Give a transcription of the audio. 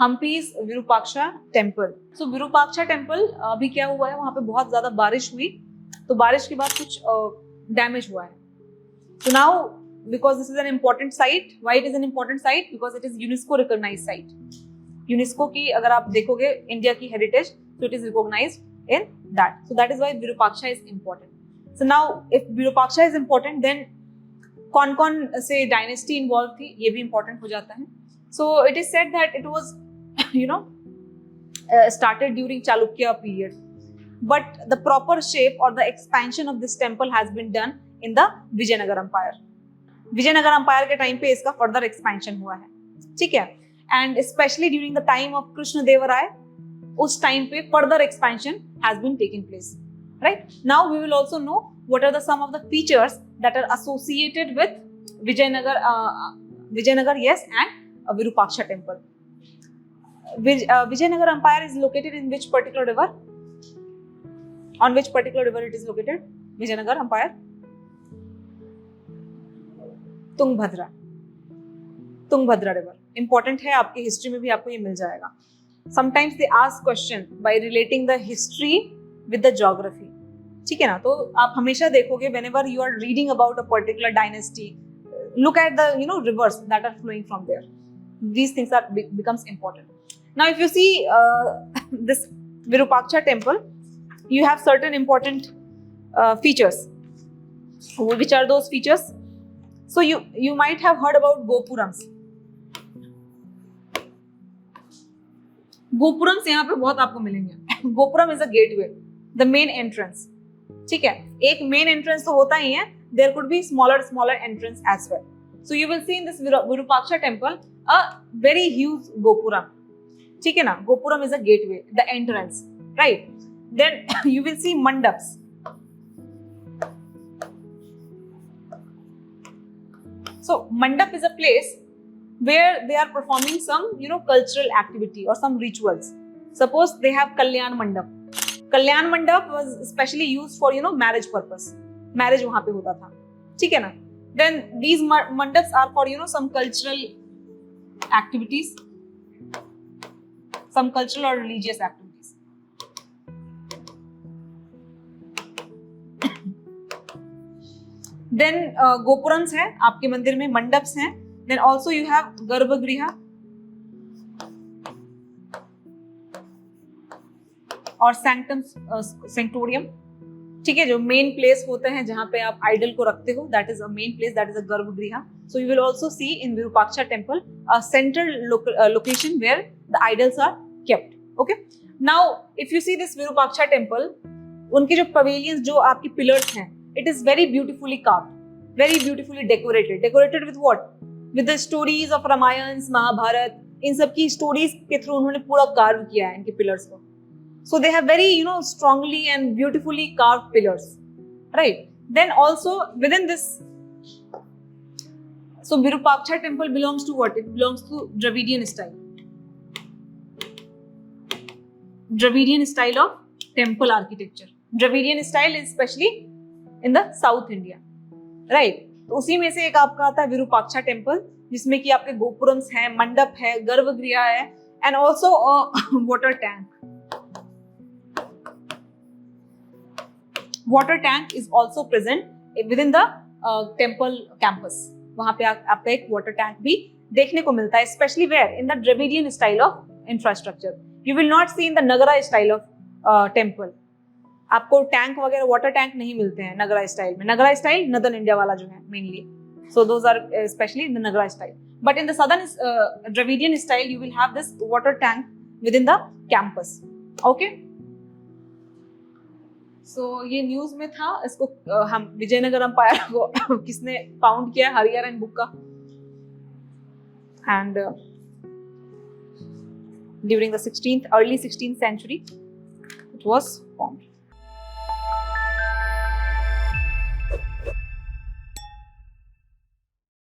हम्पीज Virupaksha temple. सो Virupaksha temple अभी क्या हुआ है, वहां पे बहुत ज्यादा बारिश हुई, तो बारिश के बाद कुछ डैमेज हुआ है। So now, because this is an important site, why it is an important site? Because it is UNESCO recognized site. UNESCO की अगर आप देखोगे इंडिया की heritage, so it is recognized in that. So that is why Virupaksha is important. So now, if Virupaksha is important, then कौन-कौन से dynasty involve थी, ये भी important हो जाता है. So it is said that it was, started during Chalukya period, but the proper shape or the expansion of this temple has been done in the Vijayanagar empire. Vijayanagar empire के time पे इसका further expansion हुआ है, ठीक है. And especially during the time of Krishnadevaraya, उस time पे further expansion has been taking place, right. Now we will also know what are the some of the features that are associated with Vijayanagar yes, and Virupaksha temple. Vijayanagar empire is located in which particular river? On which particular river it is located? Vijayanagar empire? Tungabhadra. Tungabhadra river important है, आपकी history में भी आपको ये मिल जाएगा. Sometimes they ask question by relating the history with the geography, ठीक है ना. तो आप हमेशा देखोगे whenever you are reading about a particular dynasty, look at the rivers that are flowing from there. These things are becomes important. Now if you see this Virupaksha temple, you have certain important features. Which are those features? So you might have heard about gopurams. Gopurams यहाँ पे बहुत आपको मिलेंगे. Gopuram is a gateway, the main entrance, ठीक है. एक main entrance तो होता ही है, there could be smaller entrance as well. So you will see in this Virupaksha temple a very huge gopuram, ठीक है ना. Gopuram is a gateway, the entrance, right. Then you will see mandaps. So mandap is a place where they are performing some cultural activity or some rituals. Suppose they have Kalyan Mandap. Kalyan Mandap was especially used for marriage purpose. Marriage वहां पे होता था, ठीक है ना. Then these mandaps are for some cultural activities, some cultural or religious activities. Then gopurams है आपके मंदिर में, मंडप्स हैं. Then also you have गर्भगृह और sanctorium, ठीक है, जो मेन प्लेस होते हैं जहां पे आप आइडल को रखते हो, that is a main place, that is a गर्भगृह. So you will also see in Virupaksha temple a central location where the idols are kept. Okay, now if you see this Virupaksha temple, उनके जो pavilions, जो आपकी pillars हैं, it is very beautifully carved, very beautifully decorated with what? With the stories of Ramayana, Mahabharata, इन सब की stories के through उन्होंने पूरा कार्व किया है इनके पिलर्स को. So they have very strongly and beautifully carved pillars, right. Then also within this, so Virupaksha temple belongs to what? It belongs to Dravidian style. Dravidian style of temple architecture. Dravidian style is especially in the South India, right. तो उसी में से एक आपका आता है Virupaksha temple, जिसमें कि आपके गोपुरम्स हैं, मंडप है, गर्भगृह है, and also water tank. Water tank is also present within the temple campus. वहां पे आपका एक water tank भी देखने को मिलता है, especially where in the Dravidian style of infrastructure. You will not see in the Nagara style of temple. आपको टैंक वगैरह water tank नहीं मिलते हैं नगरा स्टाइल में. नगरा स्टाइल नदन इंडिया वाला जो है mainly. So those are especially in the Nagara style. But in the southern Dravidian style, you will have this water tank within the campus. Okay. So ये news में था. इसको हम Vijayanagar empire को किसने फाउंड किया? हरियर and Bukka. And during the early 16th century it was formed.